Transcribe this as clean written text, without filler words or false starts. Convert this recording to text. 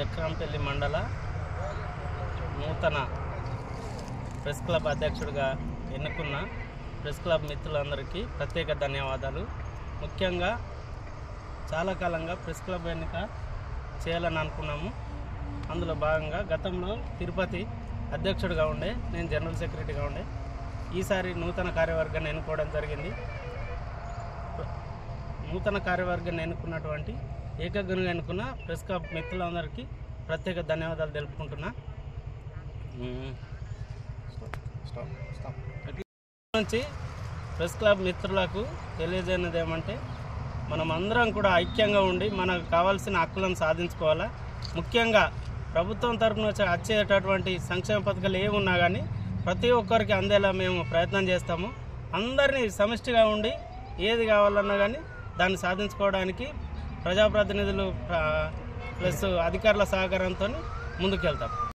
జక్రంపల్లి మండల నూతన press club అధ్యక్షుడిగా ఎన్నుకున్న ప్రెస్ క్లబ్ మిత్రులందరికీ ప్రత్యేక ధన్యవాదాలు. ముఖ్యంగా చాలా కాలంగా ప్రెస్ క్లబ్ ఎన్నిక చేయాలని అనుకున్నాము. అందులో భాగంగా గతంలో తిరుపతి అధ్యక్షుడిగా ఉండే, నేను జనరల్ సెక్రటరీగా ఉండే. ఈసారి నూతన కార్యవర్గాన్ని ఎన్నుకోవడం జరిగింది. నూతన కార్యవర్గాన్ని ఎన్నుకున్నటువంటి ఏకగ్రీవంగా ఎన్నుకున్న ప్రెస్ క్లబ్ మిత్రులందరికీ ప్రత్యేక ధన్యవాదాలు తెలుపుకుంటున్నా. నుంచి ప్రెస్ క్లబ్ మిత్రులకు తెలియజేయనిది ఏమంటే, మనం అందరం కూడా ఐక్యంగా ఉండి మనకు కావాల్సిన హక్కులను సాధించుకోవాలా. ముఖ్యంగా ప్రభుత్వం తరఫున వచ్చేటటువంటి సంక్షేమ పథకాలు ఏమున్నా కానీ ప్రతి ఒక్కరికి అందేలా మేము ప్రయత్నం చేస్తాము. అందరినీ సమిష్టిగా ఉండి ఏది కావాలన్నా కానీ దాన్ని సాధించుకోవడానికి ప్రజాప్రతినిధులు ప్లస్ అధికారుల సహకారంతో ముందుకెళ్తాం.